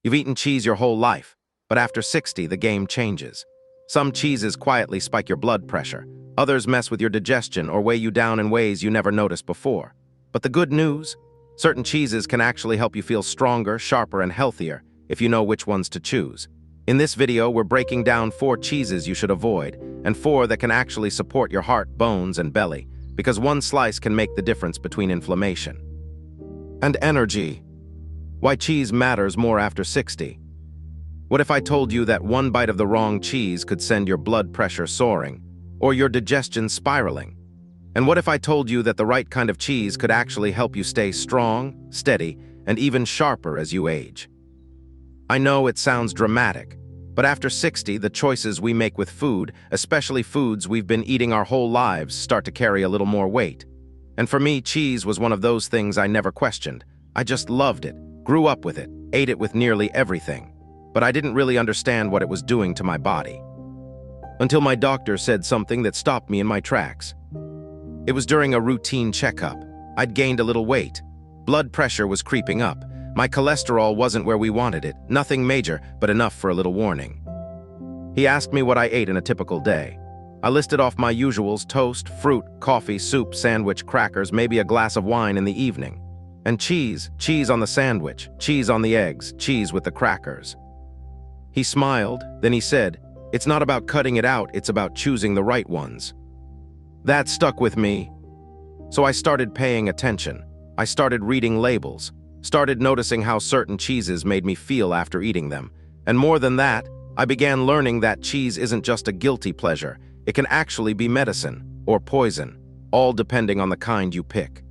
You've eaten cheese your whole life, but after 60, the game changes. Some cheeses quietly spike your blood pressure. Others mess with your digestion or weigh you down in ways you never noticed before. But the good news? Certain cheeses can actually help you feel stronger, sharper, and healthier if you know which ones to choose. In this video, we're breaking down 4 cheeses you should avoid, and 4 that can actually support your heart, bones, and belly, because one slice can make the difference between inflammation and energy. Why cheese matters more after 60. What if I told you that one bite of the wrong cheese could send your blood pressure soaring, or your digestion spiraling? And what if I told you that the right kind of cheese could actually help you stay strong, steady, and even sharper as you age? I know it sounds dramatic, but after 60, the choices we make with food, especially foods we've been eating our whole lives, start to carry a little more weight. And for me, cheese was one of those things I never questioned. I just loved it, grew up with it, ate it with nearly everything. But I didn't really understand what it was doing to my body. Until my doctor said something that stopped me in my tracks. It was during a routine checkup. I'd gained a little weight. Blood pressure was creeping up. My cholesterol wasn't where we wanted it, nothing major, but enough for a little warning. He asked me what I ate in a typical day. I listed off my usuals: toast, fruit, coffee, soup, sandwich, crackers, maybe a glass of wine in the evening. And cheese on the sandwich, cheese on the eggs, cheese with the crackers. He smiled, then he said, "It's not about cutting it out, it's about choosing the right ones." That stuck with me. So I started paying attention. I started reading labels, started noticing how certain cheeses made me feel after eating them. And more than that, I began learning that cheese isn't just a guilty pleasure. It can actually be medicine or poison, all depending on the kind you pick.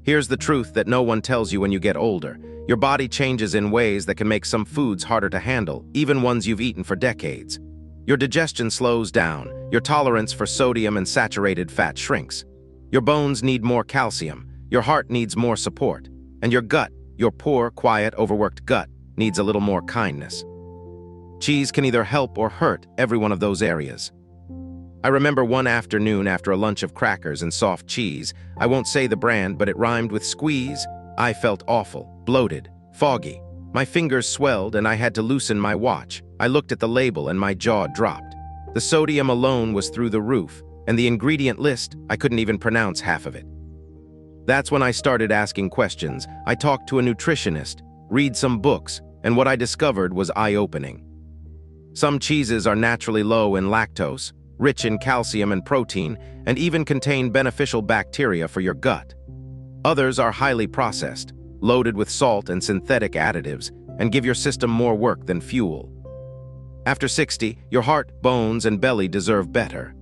Here's the truth that no one tells you when you get older. Your body changes in ways that can make some foods harder to handle, even ones you've eaten for decades. Your digestion slows down, your tolerance for sodium and saturated fat shrinks. Your bones need more calcium, your heart needs more support, and your gut, your poor, quiet, overworked gut, needs a little more kindness. Cheese can either help or hurt every one of those areas. I remember one afternoon after a lunch of crackers and soft cheese. I won't say the brand, but it rhymed with squeeze. I felt awful, bloated, foggy. My fingers swelled and I had to loosen my watch. I looked at the label and my jaw dropped. The sodium alone was through the roof, and the ingredient list, I couldn't even pronounce half of it. That's when I started asking questions. I talked to a nutritionist, read some books, and what I discovered was eye-opening. Some cheeses are naturally low in lactose, rich in calcium and protein, and even contain beneficial bacteria for your gut. Others are highly processed, loaded with salt and synthetic additives, and give your system more work than fuel. After 60, your heart, bones, and belly deserve better.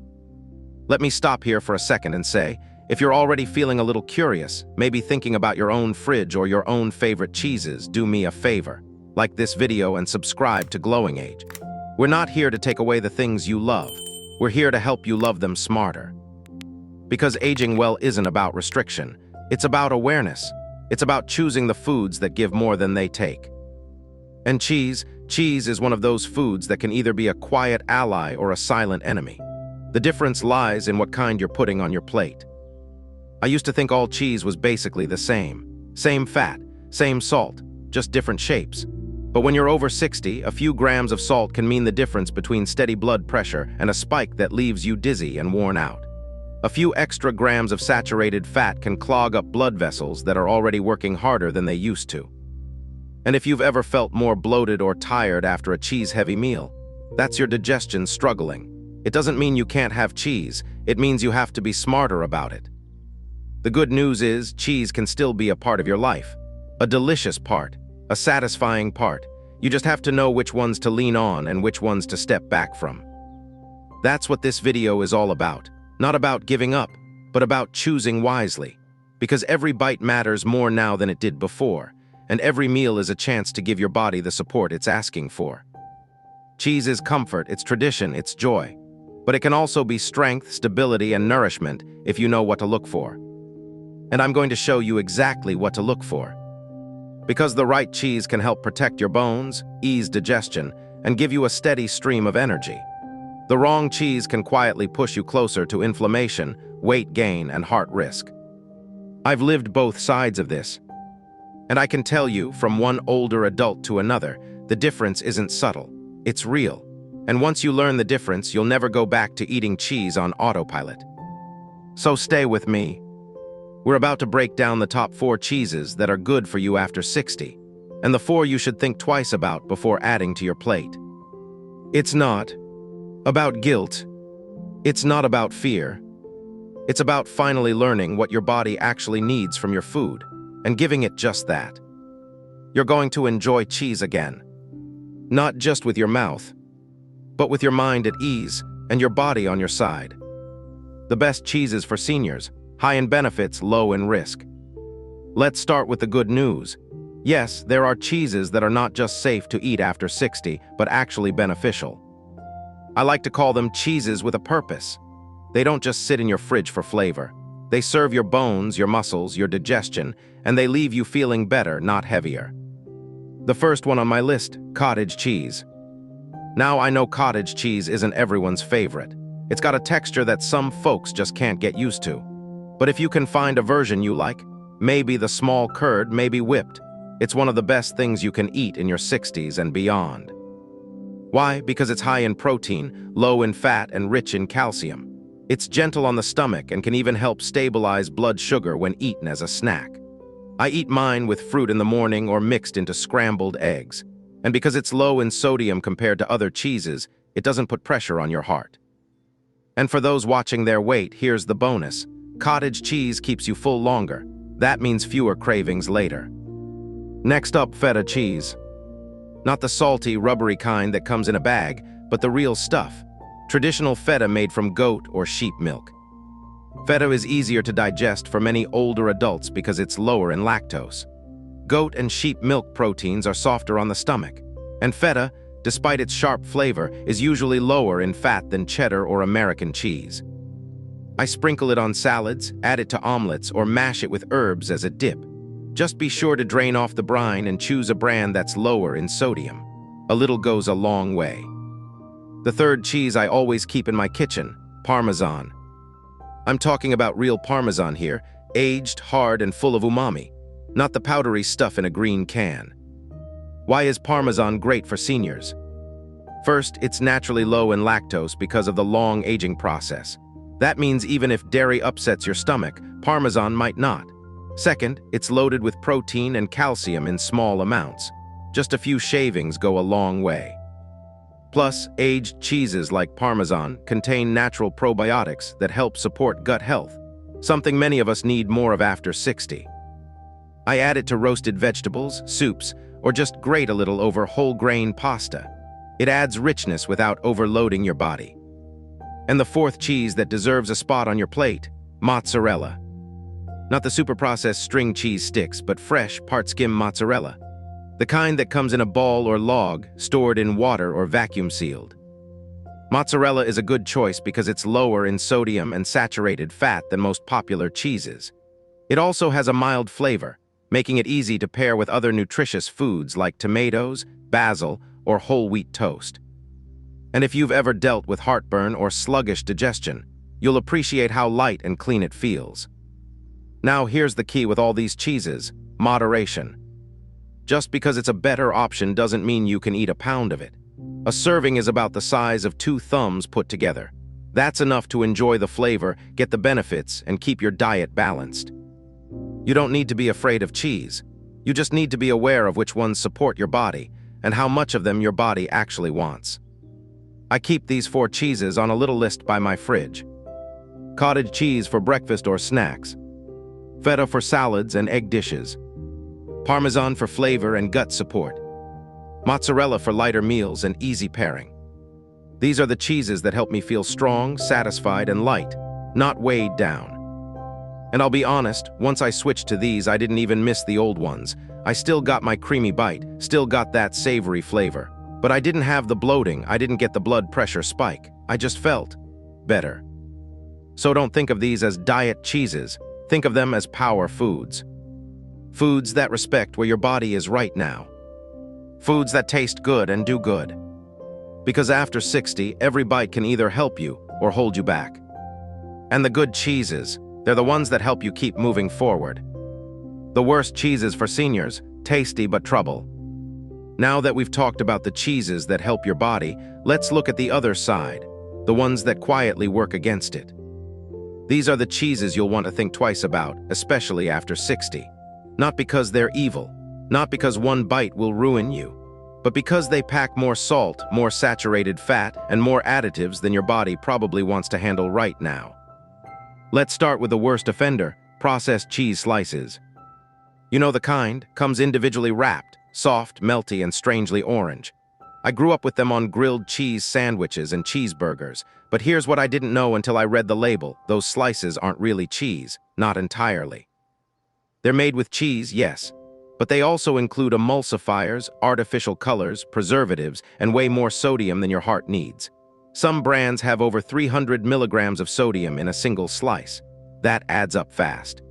Let me stop here for a second and say, if you're already feeling a little curious, maybe thinking about your own fridge or your own favorite cheeses, do me a favor. Like this video and subscribe to Glowing Age. We're not here to take away the things you love. We're here to help you love them smarter. Because aging well isn't about restriction. It's about awareness. It's about choosing the foods that give more than they take. And cheese is one of those foods that can either be a quiet ally or a silent enemy. The difference lies in what kind you're putting on your plate. I used to think all cheese was basically the same. Same fat, same salt, just different shapes. But when you're over 60, a few grams of salt can mean the difference between steady blood pressure and a spike that leaves you dizzy and worn out. A few extra grams of saturated fat can clog up blood vessels that are already working harder than they used to. And if you've ever felt more bloated or tired after a cheese-heavy meal, that's your digestion struggling. It doesn't mean you can't have cheese, it means you have to be smarter about it. The good news is, cheese can still be a part of your life. A delicious part, a satisfying part. You just have to know which ones to lean on and which ones to step back from. That's what this video is all about. Not about giving up, but about choosing wisely. Because every bite matters more now than it did before, and every meal is a chance to give your body the support it's asking for. Cheese is comfort, it's tradition, it's joy. But it can also be strength, stability, and nourishment if you know what to look for. And I'm going to show you exactly what to look for. Because the right cheese can help protect your bones, ease digestion, and give you a steady stream of energy. The wrong cheese can quietly push you closer to inflammation, weight gain, and heart risk. I've lived both sides of this. And I can tell you, from one older adult to another, the difference isn't subtle. It's real. And once you learn the difference, you'll never go back to eating cheese on autopilot. So stay with me. We're about to break down the top 4 cheeses that are good for you after 60, and the 4 you should think twice about before adding to your plate. It's not about guilt. It's not about fear. It's about finally learning what your body actually needs from your food and giving it just that. You're going to enjoy cheese again. Not just with your mouth, but with your mind at ease and your body on your side. The best cheeses for seniors, high in benefits, low in risk. Let's start with the good news. Yes, there are cheeses that are not just safe to eat after 60, but actually beneficial. I like to call them cheeses with a purpose. They don't just sit in your fridge for flavor. They serve your bones, your muscles, your digestion, and they leave you feeling better, not heavier. The first one on my list, cottage cheese. Now I know cottage cheese isn't everyone's favorite. It's got a texture that some folks just can't get used to. But if you can find a version you like, maybe the small curd, maybe whipped, it's one of the best things you can eat in your 60s and beyond. Why? Because it's high in protein, low in fat, and rich in calcium. It's gentle on the stomach and can even help stabilize blood sugar when eaten as a snack. I eat mine with fruit in the morning or mixed into scrambled eggs. And because it's low in sodium compared to other cheeses, it doesn't put pressure on your heart. And for those watching their weight, here's the bonus. Cottage cheese keeps you full longer. That means fewer cravings later. Next up, feta cheese. Not the salty, rubbery kind that comes in a bag, but the real stuff. Traditional feta made from goat or sheep milk. Feta is easier to digest for many older adults because it's lower in lactose. Goat and sheep milk proteins are softer on the stomach, and feta, despite its sharp flavor, is usually lower in fat than cheddar or American cheese. I sprinkle it on salads, add it to omelets, or mash it with herbs as a dip. Just be sure to drain off the brine and choose a brand that's lower in sodium. A little goes a long way. The third cheese I always keep in my kitchen, Parmesan. I'm talking about real Parmesan here, aged, hard, and full of umami, not the powdery stuff in a green can. Why is Parmesan great for seniors? First, it's naturally low in lactose because of the long aging process. That means even if dairy upsets your stomach, Parmesan might not. Second, it's loaded with protein and calcium in small amounts. Just a few shavings go a long way. Plus, aged cheeses like Parmesan contain natural probiotics that help support gut health, something many of us need more of after 60. I add it to roasted vegetables, soups, or just grate a little over whole grain pasta. It adds richness without overloading your body. And the fourth cheese that deserves a spot on your plate, mozzarella. Not the super-processed string cheese sticks, but fresh, part-skim mozzarella. The kind that comes in a ball or log, stored in water or vacuum-sealed. Mozzarella is a good choice because it's lower in sodium and saturated fat than most popular cheeses. It also has a mild flavor, making it easy to pair with other nutritious foods like tomatoes, basil, or whole wheat toast. And if you've ever dealt with heartburn or sluggish digestion, you'll appreciate how light and clean it feels. Now here's the key with all these cheeses, moderation. Just because it's a better option doesn't mean you can eat a pound of it. A serving is about the size of 2 thumbs put together. That's enough to enjoy the flavor, get the benefits, and keep your diet balanced. You don't need to be afraid of cheese. You just need to be aware of which ones support your body and how much of them your body actually wants. I keep these 4 cheeses on a little list by my fridge. Cottage cheese for breakfast or snacks. Feta for salads and egg dishes. Parmesan for flavor and gut support. Mozzarella for lighter meals and easy pairing. These are the cheeses that help me feel strong, satisfied, and light, not weighed down. And I'll be honest, once I switched to these, I didn't even miss the old ones. I still got my creamy bite, still got that savory flavor. But I didn't have the bloating, I didn't get the blood pressure spike. I just felt better. So don't think of these as diet cheeses. Think of them as power foods. Foods that respect where your body is right now. Foods that taste good and do good. Because after 60, every bite can either help you or hold you back. And the good cheeses, they're the ones that help you keep moving forward. The worst cheeses for seniors, tasty but trouble. Now that we've talked about the cheeses that help your body, let's look at the other side, the ones that quietly work against it. These are the cheeses you'll want to think twice about, especially after 60. Not because they're evil, not because one bite will ruin you, but because they pack more salt, more saturated fat, and more additives than your body probably wants to handle right now. Let's start with the worst offender, processed cheese slices. You know the kind, comes individually wrapped, soft, melty, and strangely orange. I grew up with them on grilled cheese sandwiches and cheeseburgers, but here's what I didn't know until I read the label. Those slices aren't really cheese, not entirely. They're made with cheese, yes, but they also include emulsifiers, artificial colors, preservatives, and way more sodium than your heart needs. Some brands have over 300 milligrams of sodium in a single slice. That adds up fast.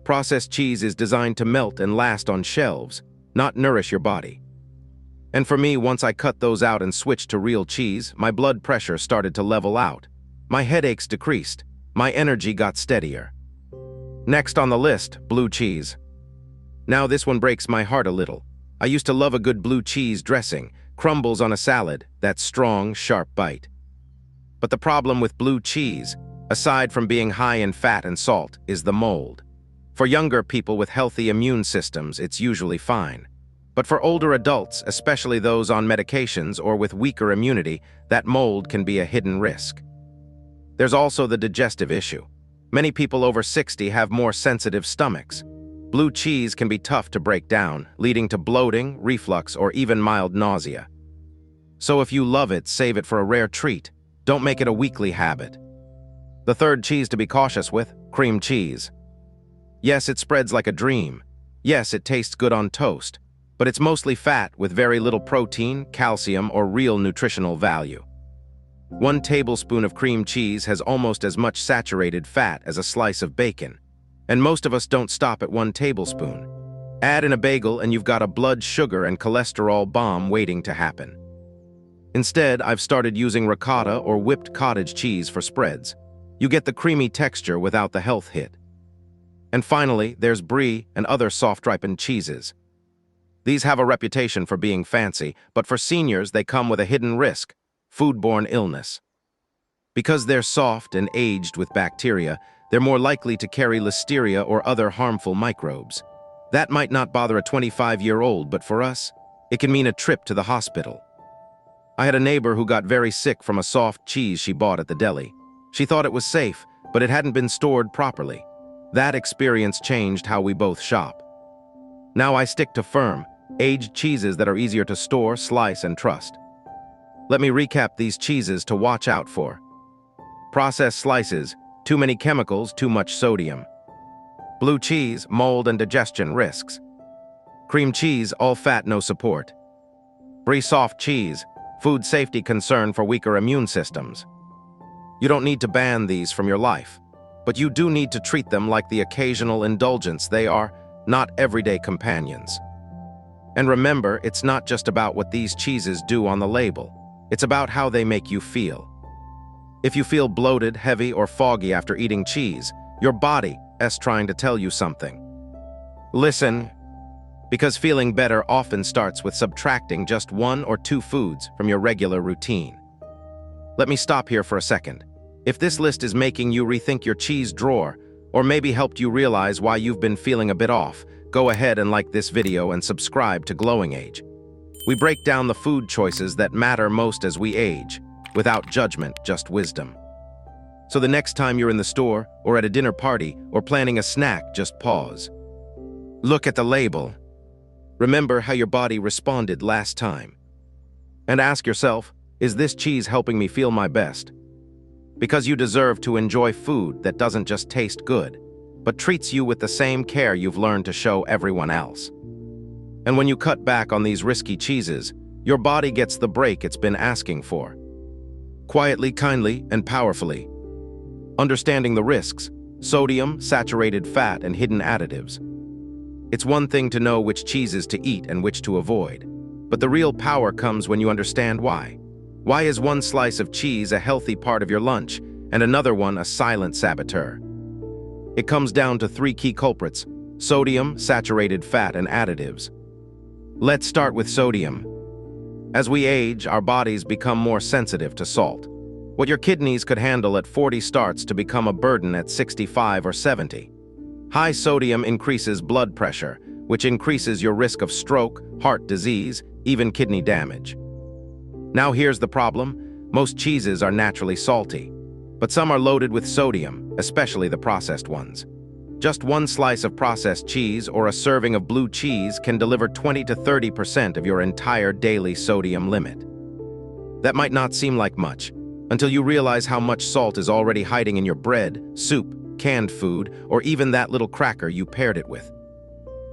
Processed cheese is designed to melt and last on shelves, not nourish your body. And for me, once I cut those out and switched to real cheese, my blood pressure started to level out. My headaches decreased. My energy got steadier. Next on the list, blue cheese. Now this one breaks my heart a little. I used to love a good blue cheese dressing, crumbles on a salad, that strong, sharp bite. But the problem with blue cheese, aside from being high in fat and salt, is the mold. For younger people with healthy immune systems, it's usually fine. But for older adults, especially those on medications or with weaker immunity, that mold can be a hidden risk. There's also the digestive issue. Many people over 60 have more sensitive stomachs. Blue cheese can be tough to break down, leading to bloating, reflux, or even mild nausea. So if you love it, save it for a rare treat. Don't make it a weekly habit. The third cheese to be cautious with, cream cheese. Yes, it spreads like a dream. Yes, it tastes good on toast, but it's mostly fat with very little protein, calcium, or real nutritional value. 1 tablespoon of cream cheese has almost as much saturated fat as a slice of bacon, and most of us don't stop at 1 tablespoon. Add in a bagel and you've got a blood sugar and cholesterol bomb waiting to happen. Instead, I've started using ricotta or whipped cottage cheese for spreads. You get the creamy texture without the health hit. And finally, there's brie and other soft-ripened cheeses. These have a reputation for being fancy, but for seniors they come with a hidden risk, foodborne illness. Because they're soft and aged with bacteria, they're more likely to carry listeria or other harmful microbes. That might not bother a 25-year-old, but for us, it can mean a trip to the hospital. I had a neighbor who got very sick from a soft cheese she bought at the deli. She thought it was safe, but it hadn't been stored properly. That experience changed how we both shop. Now I stick to firm, aged cheeses that are easier to store, slice, and trust. Let me recap these cheeses to watch out for. Processed slices, too many chemicals, too much sodium. Blue cheese, mold and digestion risks. Cream cheese, all fat, no support. Brie soft cheese, food safety concern for weaker immune systems. You don't need to ban these from your life, but you do need to treat them like the occasional indulgence they are, not everyday companions. And remember, it's not just about what these cheeses do on the label. It's about how they make you feel. If you feel bloated, heavy, or foggy after eating cheese, your body is trying to tell you something. Listen, because feeling better often starts with subtracting just 1 or 2 foods from your regular routine. Let me stop here for a second. If this list is making you rethink your cheese drawer, or maybe helped you realize why you've been feeling a bit off, go ahead and like this video and subscribe to Glowing Age. We break down the food choices that matter most as we age, without judgment, just wisdom. So the next time you're in the store, or at a dinner party, or planning a snack, just pause. Look at the label. Remember how your body responded last time. And ask yourself, is this cheese helping me feel my best? Because you deserve to enjoy food that doesn't just taste good, but treats you with the same care you've learned to show everyone else. And when you cut back on these risky cheeses, your body gets the break it's been asking for. Quietly, kindly, and powerfully. Understanding the risks, sodium, saturated fat, and hidden additives. It's one thing to know which cheeses to eat and which to avoid, but the real power comes when you understand why. Why is one slice of cheese a healthy part of your lunch and another one a silent saboteur? It comes down to 3 key culprits: sodium, saturated fat, and additives. Let's start with sodium. As we age, our bodies become more sensitive to salt. What your kidneys could handle at 40 starts to become a burden at 65 or 70. High sodium increases blood pressure, which increases your risk of stroke, heart disease, even kidney damage. Now here's the problem. Most cheeses are naturally salty, but some are loaded with sodium, especially the processed ones. Just one slice of processed cheese or a serving of blue cheese can deliver 20 to 30% of your entire daily sodium limit. That might not seem like much, until you realize how much salt is already hiding in your bread, soup, canned food, or even that little cracker you paired it with.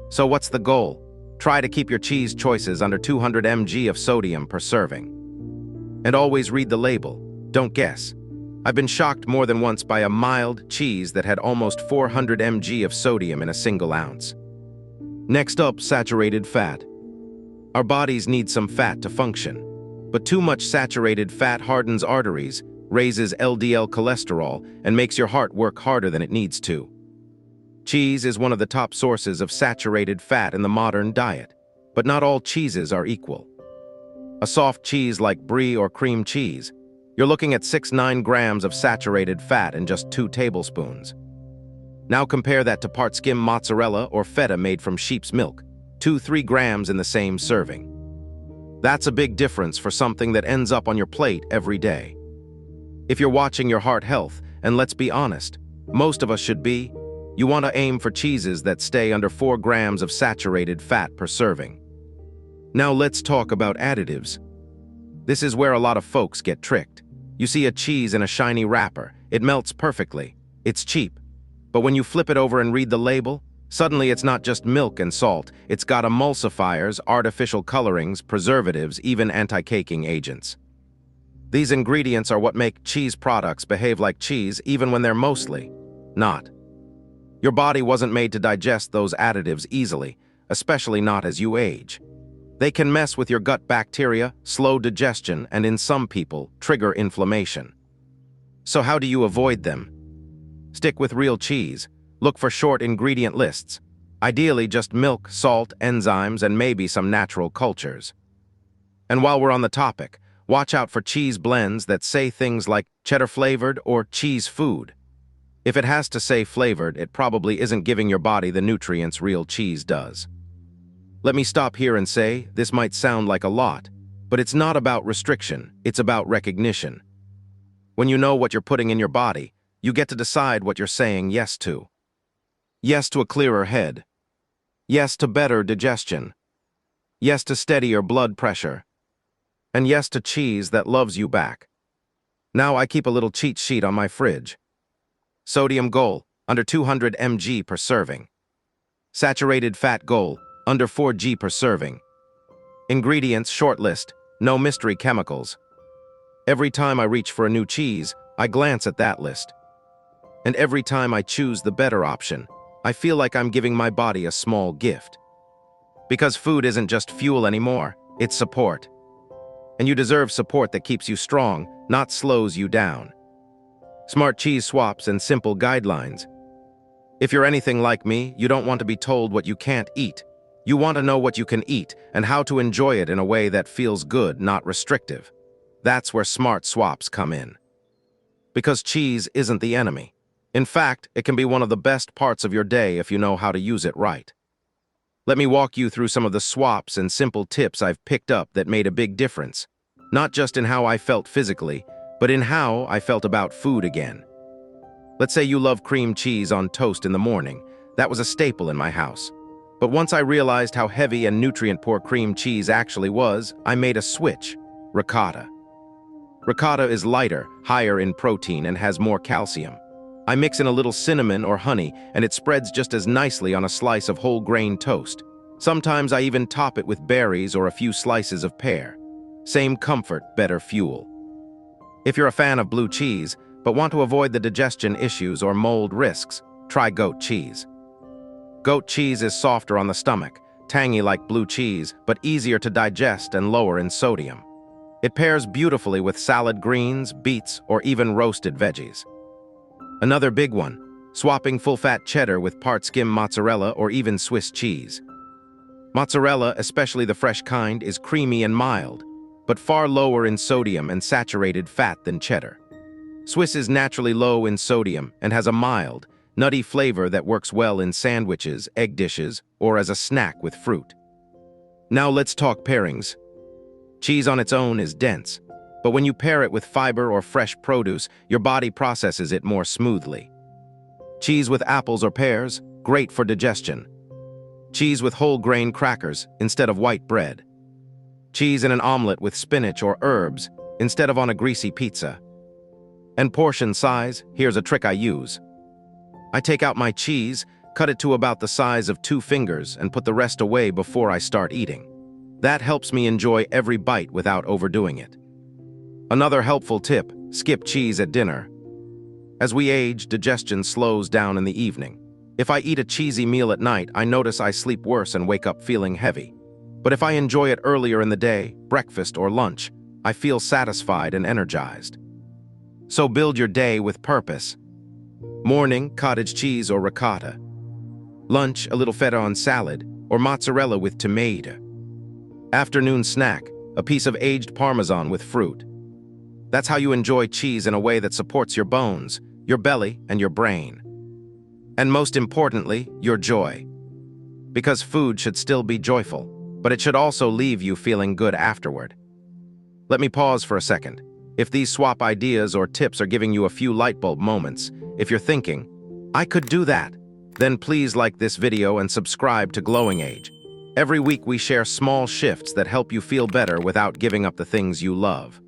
So what's the goal? Try to keep your cheese choices under 200 mg of sodium per serving. And always read the label. Don't guess. I've been shocked more than once by a mild cheese that had almost 400 mg of sodium in a single ounce. Next up, saturated fat. Our bodies need some fat to function, but too much saturated fat hardens arteries, raises LDL cholesterol, and makes your heart work harder than it needs to. Cheese is one of the top sources of saturated fat in the modern diet, but not all cheeses are equal. A soft cheese like brie or cream cheese, you're looking at 6-9 grams of saturated fat in just 2 tablespoons. Now compare that to part-skim mozzarella or feta made from sheep's milk, 2-3 grams in the same serving. That's a big difference for something that ends up on your plate every day. If you're watching your heart health, and let's be honest, most of us should be, you want to aim for cheeses that stay under 4 grams of saturated fat per serving. Now let's talk about additives. This is where a lot of folks get tricked. You see a cheese in a shiny wrapper, it melts perfectly, it's cheap. But when you flip it over and read the label, suddenly it's not just milk and salt, it's got emulsifiers, artificial colorings, preservatives, even anti-caking agents. These ingredients are what make cheese products behave like cheese even when they're mostly not. Your body wasn't made to digest those additives easily, especially not as you age. They can mess with your gut bacteria, slow digestion, and in some people, trigger inflammation. So how do you avoid them? Stick with real cheese. Look for short ingredient lists. Ideally just milk, salt, enzymes, and maybe some natural cultures. And while we're on the topic, watch out for cheese blends that say things like cheddar-flavored or cheese food. If it has to say flavored, it probably isn't giving your body the nutrients real cheese does. Let me stop here and say, this might sound like a lot, but it's not about restriction, it's about recognition. When you know what you're putting in your body, you get to decide what you're saying yes to. Yes to a clearer head. Yes to better digestion. Yes to steadier blood pressure. And yes to cheese that loves you back. Now I keep a little cheat sheet on my fridge. Sodium goal, under 200 mg per serving. Saturated fat goal, under 4 g per serving. Ingredients short list, no mystery chemicals. Every time I reach for a new cheese, I glance at that list. And every time I choose the better option, I feel like I'm giving my body a small gift. Because food isn't just fuel anymore, it's support. And you deserve support that keeps you strong, not slows you down. Smart cheese swaps and simple guidelines. If you're anything like me, you don't want to be told what you can't eat. You want to know what you can eat and how to enjoy it in a way that feels good, not restrictive. That's where smart swaps come in. Because cheese isn't the enemy. In fact, it can be one of the best parts of your day if you know how to use it right. Let me walk you through some of the swaps and simple tips I've picked up that made a big difference. Not just in how I felt physically, but in how I felt about food again. Let's say you love cream cheese on toast in the morning. That was a staple in my house. But once I realized how heavy and nutrient-poor cream cheese actually was, I made a switch: ricotta. Ricotta is lighter, higher in protein, and has more calcium. I mix in a little cinnamon or honey, and it spreads just as nicely on a slice of whole grain toast. Sometimes I even top it with berries or a few slices of pear. Same comfort, better fuel. If you're a fan of blue cheese, but want to avoid the digestion issues or mold risks, try goat cheese. Goat cheese is softer on the stomach, tangy like blue cheese, but easier to digest and lower in sodium. It pairs beautifully with salad greens, beets, or even roasted veggies. Another big one, swapping full-fat cheddar with part-skim mozzarella or even Swiss cheese. Mozzarella, especially the fresh kind, is creamy and mild, but far lower in sodium and saturated fat than cheddar. Swiss is naturally low in sodium and has a mild, nutty flavor that works well in sandwiches, egg dishes, or as a snack with fruit. Now let's talk pairings. Cheese on its own is dense, but when you pair it with fiber or fresh produce, your body processes it more smoothly. Cheese with apples or pears, great for digestion. Cheese with whole grain crackers instead of white bread. Cheese in an omelet with spinach or herbs instead of on a greasy pizza. And portion size, here's a trick I use. I take out my cheese, cut it to about the size of 2 fingers, and put the rest away before I start eating. That helps me enjoy every bite without overdoing it. Another helpful tip, skip cheese at dinner. As we age, digestion slows down in the evening. If I eat a cheesy meal at night, I notice I sleep worse and wake up feeling heavy. But if I enjoy it earlier in the day, breakfast or lunch, I feel satisfied and energized. So build your day with purpose. Morning, cottage cheese or ricotta. Lunch, a little feta on salad, or mozzarella with tomato. Afternoon snack, a piece of aged Parmesan with fruit. That's how you enjoy cheese in a way that supports your bones, your belly, and your brain. And most importantly, your joy. Because food should still be joyful, but it should also leave you feeling good afterward. Let me pause for a second. If these swap ideas or tips are giving you a few light bulb moments, if you're thinking, I could do that, then please like this video and subscribe to Glowing Age. Every week we share small shifts that help you feel better without giving up the things you love.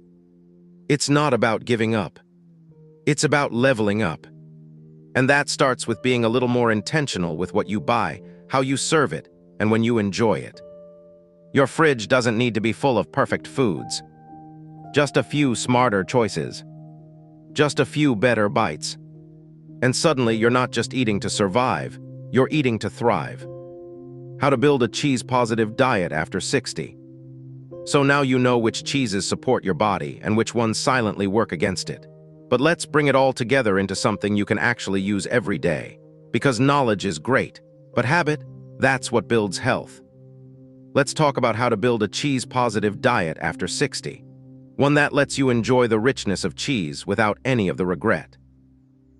It's not about giving up. It's about leveling up. And that starts with being a little more intentional with what you buy, how you serve it, and when you enjoy it. Your fridge doesn't need to be full of perfect foods. Just a few smarter choices. Just a few better bites. And suddenly you're not just eating to survive, you're eating to thrive. How to build a cheese-positive diet after 60. So now you know which cheeses support your body and which ones silently work against it. But let's bring it all together into something you can actually use every day. Because knowledge is great, but habit, that's what builds health. Let's talk about how to build a cheese-positive diet after 60. One that lets you enjoy the richness of cheese without any of the regret.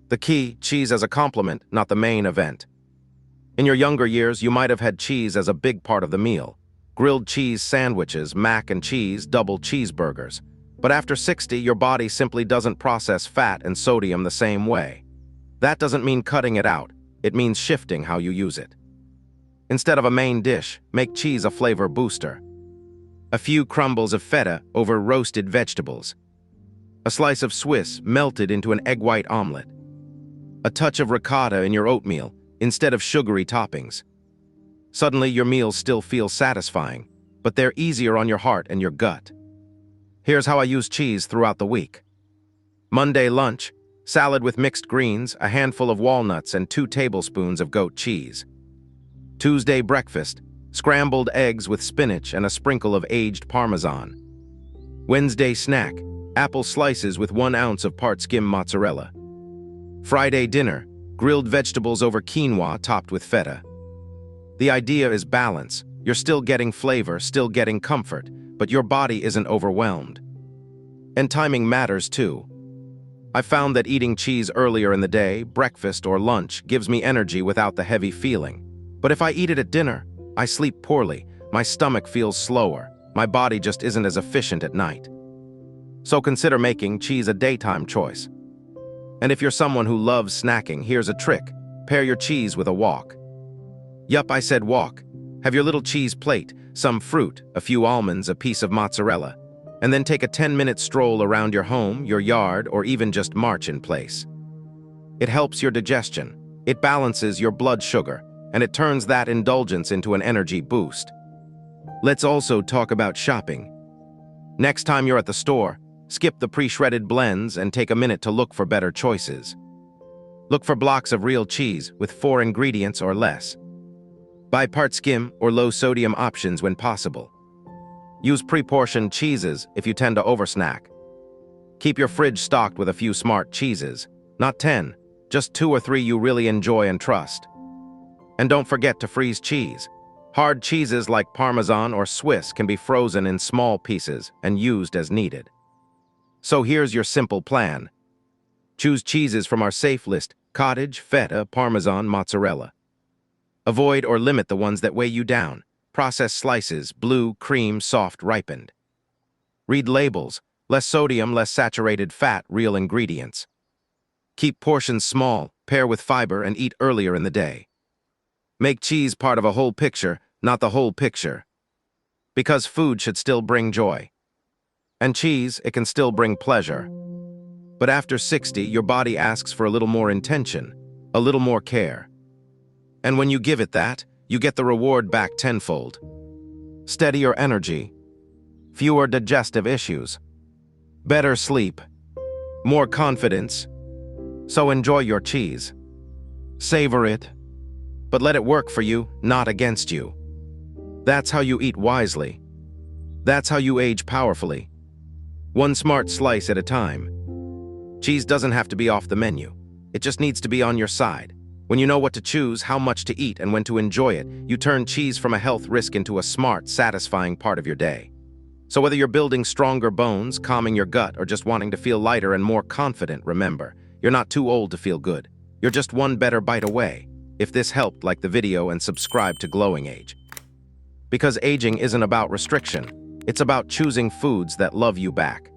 The key, cheese as a complement, not the main event. In your younger years, you might have had cheese as a big part of the meal. Grilled cheese sandwiches, mac and cheese, double cheeseburgers. But after 60, your body simply doesn't process fat and sodium the same way. That doesn't mean cutting it out. It means shifting how you use it. Instead of a main dish, make cheese a flavor booster. A few crumbles of feta over roasted vegetables. A slice of Swiss melted into an egg white omelet. A touch of ricotta in your oatmeal instead of sugary toppings. Suddenly your meals still feel satisfying, but they're easier on your heart and your gut. Here's how I use cheese throughout the week. Monday lunch, salad with mixed greens, a handful of walnuts, and 2 tablespoons of goat cheese. Tuesday breakfast, scrambled eggs with spinach and a sprinkle of aged Parmesan. Wednesday snack, apple slices with 1 ounce of part-skim mozzarella. Friday dinner, grilled vegetables over quinoa topped with feta. The idea is balance. You're still getting flavor, still getting comfort, but your body isn't overwhelmed. And timing matters too. I found that eating cheese earlier in the day, breakfast or lunch, gives me energy without the heavy feeling. But if I eat it at dinner, I sleep poorly, my stomach feels slower, my body just isn't as efficient at night. So consider making cheese a daytime choice. And if you're someone who loves snacking, here's a trick. Pair your cheese with a walk. Yup, I said walk. Have your little cheese plate, some fruit, a few almonds, a piece of mozzarella, and then take a 10-minute stroll around your home, your yard, or even just march in place. It helps your digestion, it balances your blood sugar, and it turns that indulgence into an energy boost. Let's also talk about shopping. Next time you're at the store, skip the pre-shredded blends and take a minute to look for better choices. Look for blocks of real cheese with 4 ingredients or less. Buy part-skim or low-sodium options when possible. Use pre-portioned cheeses if you tend to oversnack. Keep your fridge stocked with a few smart cheeses, not 10, Just 2 or 3 you really enjoy and trust. And don't forget to freeze cheese. Hard cheeses like Parmesan or Swiss can be frozen in small pieces and used as needed. So here's your simple plan. Choose cheeses from our safe list: cottage, feta, Parmesan, mozzarella. Avoid or limit the ones that weigh you down: processed slices, blue, cream, soft, ripened. Read labels: less sodium, less saturated fat, real ingredients. Keep portions small, pair with fiber, and eat earlier in the day. Make cheese part of a whole picture, not the whole picture. Because food should still bring joy. And cheese, it can still bring pleasure. But after 60, your body asks for a little more intention, a little more care. And when you give it that, you get the reward back tenfold. Steadier energy, fewer digestive issues, better sleep, more confidence. So enjoy your cheese. Savor it, but let it work for you, not against you. That's how you eat wisely. That's how you age powerfully. One smart slice at a time. Cheese doesn't have to be off the menu. It just needs to be on your side. When you know what to choose, how much to eat, and when to enjoy it, you turn cheese from a health risk into a smart, satisfying part of your day. So whether you're building stronger bones, calming your gut, or just wanting to feel lighter and more confident, remember, you're not too old to feel good. You're just one better bite away. If this helped, like the video and subscribe to Glowing Age. Because aging isn't about restriction. It's about choosing foods that love you back.